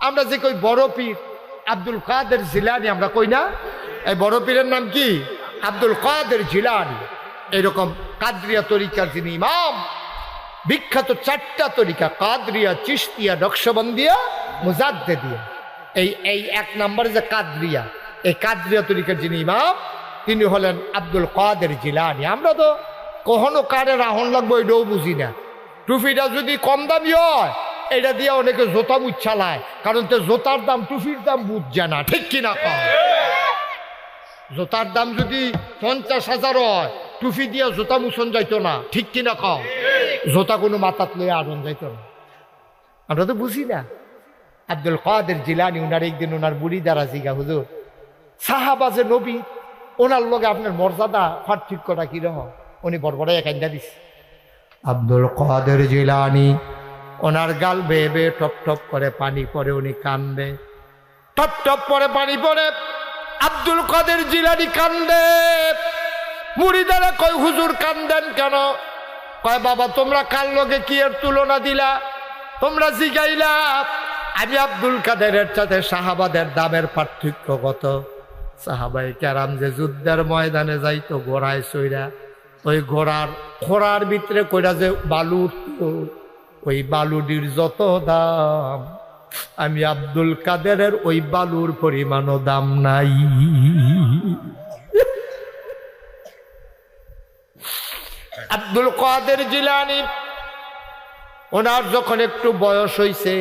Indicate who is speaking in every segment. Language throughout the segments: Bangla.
Speaker 1: আমরা যে কই বড় পীর আব্দুল কাদের জিলানী, আমরা কই না এই বড় পীরের নাম কি? আব্দুল কাদের জিলানী। এরকম কাদরিয়া তরিকার যিনি ইমাম, বিখ্যাত 4টা তরিকা কাদরিয়া, চিশতিয়া, নকশবন্দিয়া, মুজাদ্দেদিয়া। এই 1 নম্বরে যে কাদরিয়া, এই কাদরিয়া তরিকার যিনি ইমাম তিনি হলেন আব্দুল কাদের জিলানী। আমরা তো কখনো কারে রাহন লাগবো এটাও বুঝি না। টুপিটা যদি কম দামি হয় এটা দিয়ে অনেকে জোতা মুচ্ছালায়, কারণ তো জোতার দাম টুপির দাম বুঝছে না, ঠিক কিনা কম? জোতার দাম যদি 50,000 হয় টুপি দিয়া জোতা মুছন যাইতো না, ঠিক কিনা কম? জোতা কোনো মাথাত লয়ে আনন যাইতো না। আমরা তো বুঝি না। আব্দুল কাদের জিলানী ওনার একদিন ওনার বুড়ি দ্বারা জিগা, হুজুর সাহাবাজে নবী ওনার লগে আপনার মর্যাদা পার্থক্যটা কিরকম? উনি বড় একাইন্দা দিছে। আব্দুল কাদের জিলানী ওনার গাল বেয়ে বেয়ে টপ টপ করে পানি পড়ে, উনি কান্দে, টপ টপ করে পানি পড়ে। আব্দুল কাদের জিলানী কান্দে। মুরিদারা কয় হুজুর কান্দেন কেন? কয় বাবা তোমরা কার লগে কি এর তুলনা দিলা? তোমরা জিগাইলা আমি আব্দুল কাদেরের সাথে সাহাবাদের দামের পার্থক্য কত? সাহাবায়ে কেরাম যে যুদ্ধের ময়দানে যাইতো ঘোড়ায় চইরা, ওই ঘোড়ার খোড়ার ভিতরে কইরা যে বালু, ওই বালুটির যত দাম আমি আব্দুল কাদেরের ওই বালুর পরিমাণও দাম নাই। আব্দুল কাদের জিলানী ওনার যখন একটু বয়স হইছে,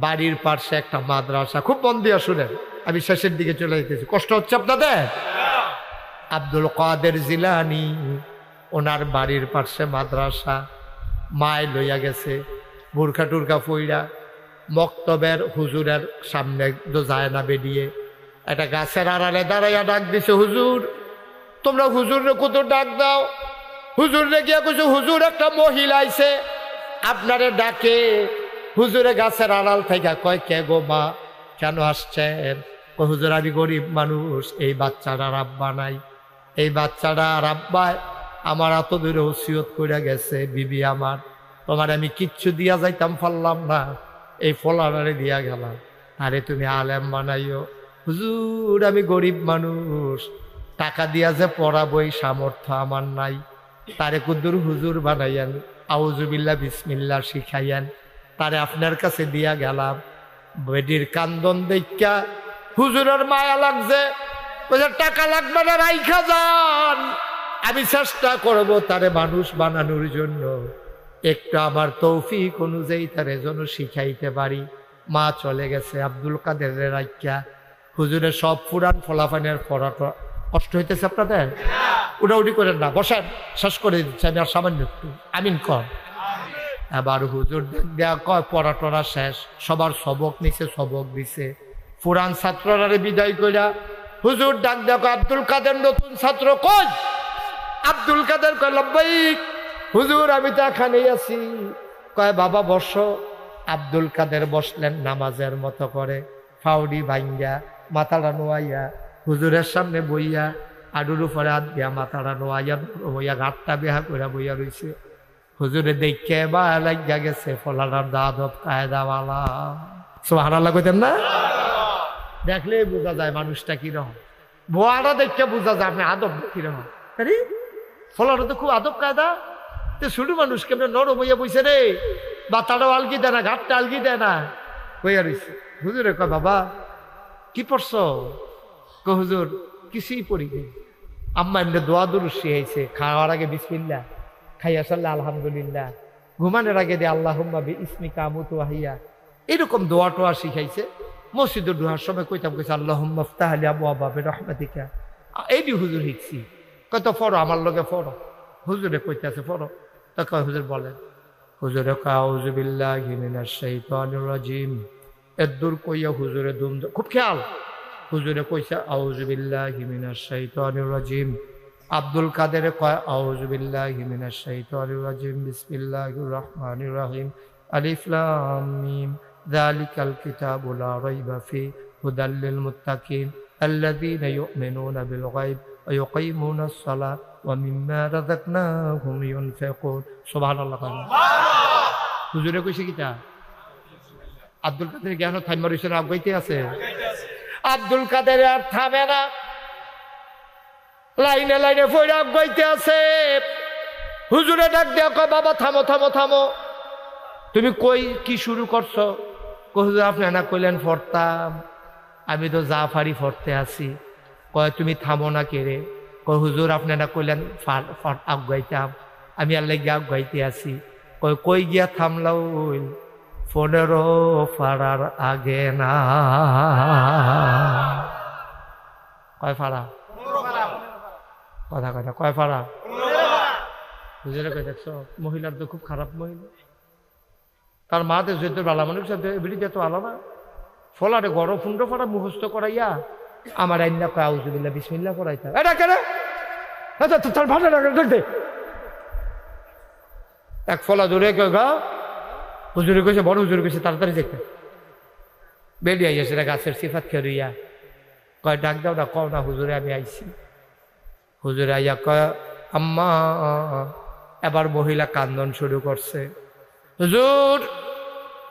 Speaker 1: বাড়ির পাশে একটা মাদ্রাসা, খুব মন দিয়া শুনেন, আমি শেষের দিকে চলে যেতেছি, কষ্ট হচ্ছে আপনাদের? আব্দুল কাদের জিলানী ওনার বাড়ির পাশে মাদ্রাসা, মায় লইয়া গেছে বোরখা টুরখা পইরা, মক্তবের হুজুরের সামনে যায় না বেরিয়ে একটা গাছের আড়ালে দাঁড়াইয়া ডাক দিছে, হুজুর তোমরা হুজুরে কত ডাক দাও? হুজুরে গিয়া কইছে হুজুর একটা মহিলা আইছে আপনারে ডাকে। হুজুরে গাছের আড়াল থেকে কয় কে গো মা, কেন আসছেন? হুজুর আমি গরিব মানুষ, এই বাচ্চাটা আব্বা নাই, এই বাচ্চাটা আর আব্বায় আমার এত দূরে ওসিয়ত করে গেছে, বিবি আমার তোমার আমি কিচ্ছু দিয়া যাইতাম পারলাম না, এই ফলারে দিয়া গেলাম, আরে তুমি আলেম বানাইও। হুজুর আমি গরিব মানুষ, টাকা দিয়া যে পড়াবো এই সামর্থ্য আমার নাই, তারে কুদ্দুর হুজুর বানাইয়ান, আউজুবিল্লাহ বিসমিল্লাহ শিখাইয়ান, তারে আপনার কাছে দিয়া গেলাম। বেডির কান্দন দেখা হুজুরের মায়া লাগছে, টাকা লাগবে না, রাইখা যান, আমি চেষ্টা করব তারে মানুষ বানানোর জন্য, একটু আমার তৌফিক অনুযায়ী তারে যেন শিখাইতে পারি। মা চলে গেছে আব্দুল কাদের রাইখা। হুজুরের সব পুরান ফলাফানের পড়াটা কষ্ট হইতেছে আপনাদের? উড়াউড়ি করেন না, বসেন, শেষ করে দিচ্ছে আমি আর সামান্য একটু আমিন কর। আবার হুজুর দেয়া কয় পড়া টড়া শেষ, সবার সবক নিছে, সবক দিছে, পুরান ছাত্ররা বিদায় কইরা হুজুর ডাক দেখো আব্দুল কাদের নতুন ছাত্র কই? আব্দুল কাদের কয় লব্বাইক হুজুর আমি তো এখানেই আছি। কয় বাবা বসো। আব্দুল কাদের বসলেন নামাজের মতো করে, ফাউডি ভাঙ্গা মাথাটা নোয়াইয়া হুজুরের সামনে বইয়া, আডুর উপরে হাত দিয়া মাথাটা নোয়াইয়া বইয়া ঘাটটা বেহা করে বইয়া রইছে। হুজুরে দেখে বা লাগিয়া গেছে ফলাটার দাদব কায়দাওয়ালা, সুবহানাল্লাহ কইতেন না? দেখলে বোঝা যায় মানুষটা কিরকম, বোয়াটা দেখে বোঝা যায় আপনি আদব কিরকম। আরে ফলাটা তো খুব আদব কায়দা, তো শুরু মানুষ কেমন নরম হইয়া বইছে রে, বাতাটাও আলগি দেয় না, ঘাটটা আলগি দেয় না, হইয়া রইছে। হুজুরে কয় বাবা কি পড়ছ? হুজুর কিছুই পড়ি নি, আম্মা এমনি দোয়া দুরুদ শিখাইছে, খাওয়ার আগে বিসমিল্লাহ, খাইয়া সাল্লাহ আলহামদুলিল্লাহ, ঘুমানোর আগে দিয়ে আল্লাহুম্মা বিইসমিকা আমুতু ওয়া আহইয়া, এরকম দোয়া টোয়া শিখাইছে। মসজিদের দোয়ার সময় কইতাম কইছে আল্লাহুম্মা ইফতাহ লি আবওয়াবা বিরহমাতিকা, এই দি হুজুর শিখছি। কত পড়ো আমার লগে পড়ো, হুজুরে কইতাছে পড়ো। তা কয় হুজুর বলেন, হুজুরে কয় আউযু বিল্লাহি মিনাশ শাইতানির রাজিম, এদুর কইয়া হুজুরে দুম, খুব খেয়াল, হুজুরে কইছে আউযু বিল্লাহি মিনাশ শাইতানির রাজিম। আব্দুল কাদের কয় আউযু বিল্লাহি মিনাশ শাইতানির রাজিম, বিসমিল্লাহির রহমানির রহিম, আলিফ লাম মিম, যালিকাল কিতাবু লা রাইবা ফি, হুদাল লিল মুত্তাকিন, আল্লাযীনা ইউমিনুনা বিল গায়ব ওয়া ইউকিমুনাস সালাত ওয়া মিম্মা রাযাকনাহুম ইউনফিকুন। সুবহানাল্লাহ। হুজুরে কইছে কিতা আব্দুল কাদের জ্ঞান থাইমার হিসেবে আগাইতে আছে। আব্দুল কাদের আর থামে না, লাইনে লাইনে ফইরা আগাইতে আছে। হুজুরে ডাক দেয়া কয় বাবা থামো থামো থামো, তুমি কই কি শুরু করছো? হুজুর আপনি না কইলেন ফরতাম, আমি তো জাফারি ফরতে আছি। কয় তুমি থামো না কে রে? কয় হুজুর আপনি না কইলেন আগাইতাম, আমি আল্লাহ গিয়া আগাইতে আছি। কয় কই গিয়া থামলাও? 15 ফাড়ার আগে না। কয় ফাড়া? কথা কথা কয় ফাড়া? বুঝলে কই দেখছো, মহিলার তো খুব খারাপ মহিলা। তার মাতে যেহেতু বালা মানুষ এবিলিটি এত আলো না, ফলারে গড় 15 ফাড়া মুখস্থ করাইয়া আমার আইনা কয় আউযুবিল্লাহ বিসমিল্লাহ পড়াইতা। এটা কেন? তার ভালো ডাক দে। এক ফলা ধরে কয় গা হুজুরে কইছে, বড় হুজুরে কইছে তাড়াতাড়ি দেখতে। বেরিয়ে আইসে গাছের সিফাত খেয়ে কয় ডাক দাও না, কও না হুজুরে আমি আইছি। হুজুরে আইয়া কয় আম্মা। এবার মহিলা কান্দন শুরু করছে, হুজুর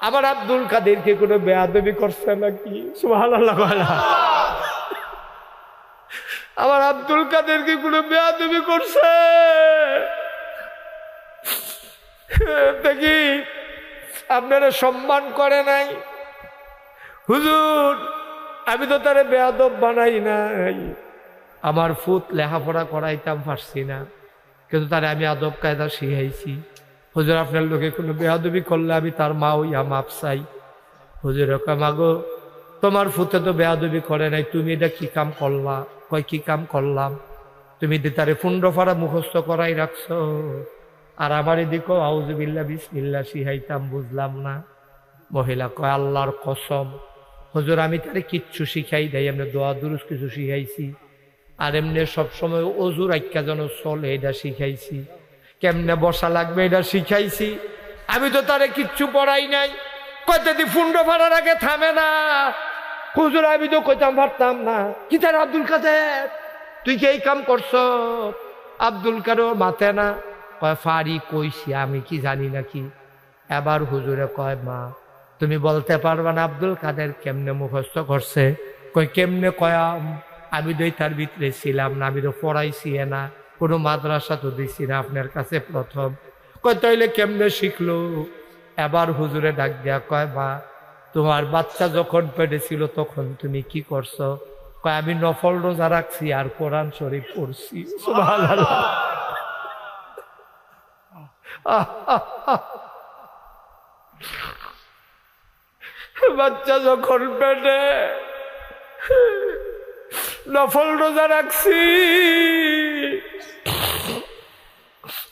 Speaker 1: আমার আব্দুল কাদেরকে কোনো বেয়াদবি করছে নাকি? সুবহানাল্লাহ। আমার আব্দুল কাদেরকে কোনো বেয়াদবি করছে দেখি, আপনারা সম্মান করে নাই। হুজুর আমি তো তারে বেয়াদব বানাই নাই, আমার ফুত লেখাপড়া করাইতাম পারছি না, কিন্তু তারে আমি আদব কায়দা শিখাইছি। হুজুর আপনার লোকে কোনো বেয়াদবি করলে আমি তার মা হইয়া মাপ চাই। হুজুর কয় মাগো তোমার ফুতে তো বেয়াদবি করে নাই, তুমি এটা কি কাম করলা? কয় কি কাম করলাম? তুমি তারে 15 ফাড়া মুখস্থ করাই রাখছো, আর আমার এদিকে আউযুবিল্লাহ বিসমিল্লাহ শিখাইতাম, বুঝলাম না। মহিলা কয় আল্লাহর কসম হুজুর আমি তারে কিচ্ছু শিখাই দেয়, এমনি দোয়া দুরুস কিছু শিখাইছি, আর এমনি সবসময় অজুর আইক্কা যেন চলে এটা শিখাইছি, কেমনে বসা লাগবে এটা শিখাইছি, আমি তো তারে কিচ্ছু পড়াই নাই। কয়টা দি 15 ফাড়ার আগে থামে না। হুজুর আমি তো কইতাম পারতাম না। কি তার আব্দুল কাদের তুই কি এই কাম করছ? আব্দুল কাদের মাথে না। কয় ফারি কইছি, আমি কি জানি নাকি? এবার হুজুরে কয় মা তুমি বলতে পারবা না আব্দুল কাদের কেমনে মুখস্থ করছে? কয় কেমনে? কয়াম আমি তো তার ভিতরে ছিলাম না, আমি তো পড়াইছি না, কোনো মাদ্রাসা তো দিছি না, আপনার কাছে প্রথম। কয় তাইলে কেমনে শিখলো? এবার হুজুরে ডাক দেয়া কয় মা তোমার বাচ্চা যখন পেটে ছিল তখন তুমি কি করছো? কয় আমি নফল রোজা রাখছি আর কোরআন শরীফ পড়ছি। সুবহানাল্লাহ। বাচ্চা যখন পেটে নফল রোজা রাখছি,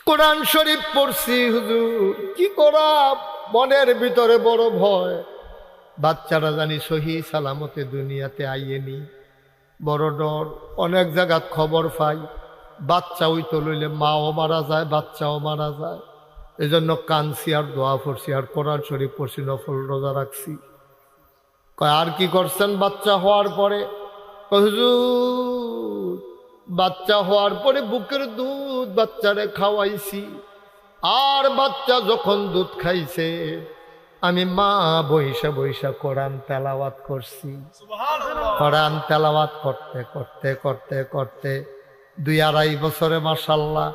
Speaker 1: কোরআন শরীফ পড়ছি। হুজুর কি করা, মনের ভিতরে বড় ভয়, বাচ্চারা জানি সহি সালামতে দুনিয়াতে আইয়েনি, বড় ডর। অনেক জায়গাত খবর পাই বাচ্চা হইতে লইলে মাও মারা যায়, বাচ্চাও মারা যায়। এই জন্য কানছি আর দোয়া পড়ছি আর কোরআন শরীফ পড়ছি, নফল রোজা রাখছি। কয় আর কি করছেন বাচ্চা হওয়ার পরে? হুজুর বাচ্চা হওয়ার পরে বুকের দুধ বাচ্চারে খাওয়াইছি, আর বাচ্চা যখন দুধ খাইছে আমি মা বৈশা বৈশা কোরআন তেলাওয়াত করছি। কোরআন তেলাওয়াত করতে করতে করতে করতে 2-2.5 বছরে মাশাআল্লাহ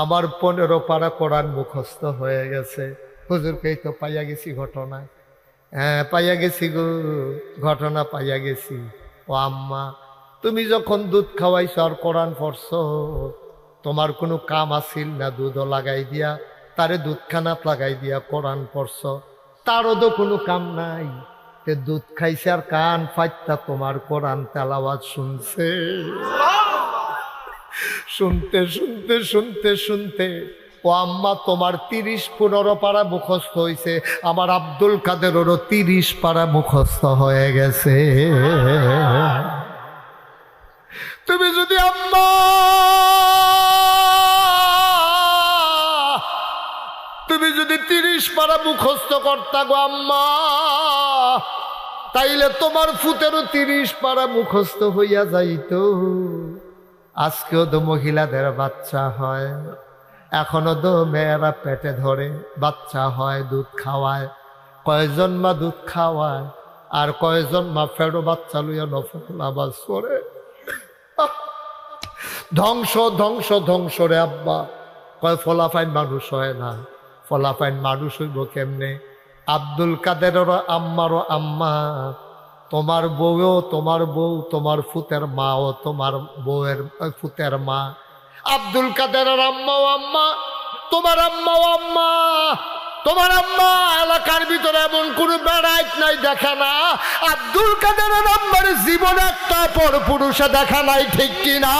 Speaker 1: আমার 15 পারা কোরআন মুখস্থ হয়ে গেছে। হুজুরকেই তো পাইয়া গেছি ঘটনায়। হ্যাঁ পাইয়া গেছি গো, ঘটনা পাইয়া গেছি। ও আম্মা তুমি যখন দুধ খাওয়াইছ আর কোরআন পড়ছ, তোমার কোনো কাম আসিল না? দুধও লাগাই দিয়া তারে দুধখানাত লাগাই দিয়া কোরআন পড়ছ, তারও তো কোনো কাম নাই। দুধ খাইছে আর কান ফাইতা তোমার কোরআন তেলাওয়াত শুনছে। শুনতে শুনতে শুনতে শুনতে ও আম্মা তোমার 30-15 পারা মুখস্থ হয়েছে, আমার আব্দুল কাদেরেরও 30 পারা মুখস্থ হয়ে গেছে। তুমি যদি আম্মা তুমি যদি 30 পারা মুখস্থ করতা গো আম্মা, তাইলে তোমার ফুতেরও 30 পারা মুখস্থ হইয়া যাইত। আজকেও তো মহিলাদের বাচ্চা হয়, এখনো তো মেয়েরা পেটে ধরে বাচ্চা হয়, দুধ খাওয়ায়, কয়জন মা দুধ খাওয়ায়, আর কয়জন মা ফেরো বাচ্চা লইয়া নফল নামাজ পড়ে। ধ্বংস ধ্বংস ধ্বংস রে আব্বা। কয় ফলাফাইন মানুষ হয় না, ফলাফাইন মানুষ হইব কেমনে? আব্দুল কাদেরেরও আম্মারও আম্মা, তোমার বউও তোমার বউ, তোমার ফুতের মাও তোমার বউয়ের ফুতের মা। আব্দুল কাদেরের আম্মাও আম্মা, তোমার আম্মাও আম্মা। তোমার আম্মা এলাকার ভিতরে এমন কোনো বেড়াইত নাই দেখা না, আব্দুল কাদেরের আম্মার জীবনে একটা পর পুরুষে দেখা নাই, ঠিক কিনা?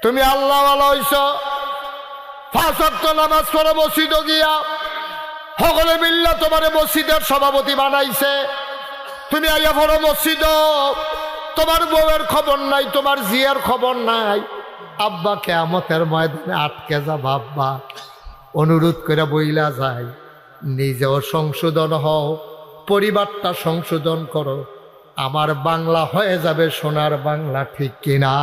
Speaker 1: তুমি আল্লাহ ওয়ালা হইছ, 5 ওয়াক্ত নামাজ পড়ো মসজিদে গিয়া, সকলে মিল্লা তোমার মসজিদের সভাপতি বানাইছে। তুমি আইয়া পড়ো মসজিদ, তোমার বউয়ের খবর নাই, তোমার জিয়ার খবর নাই। আব্বা কিয়ামতের ময়দানে আটকে যা বাব্বা, অনুরোধ করে বইলা যায়, নিজেও সংশোধন হও, পরিবারটা সংশোধন করো, আমার বাংলা হয়ে যাবে সোনার বাংলা, ঠিক কিনা?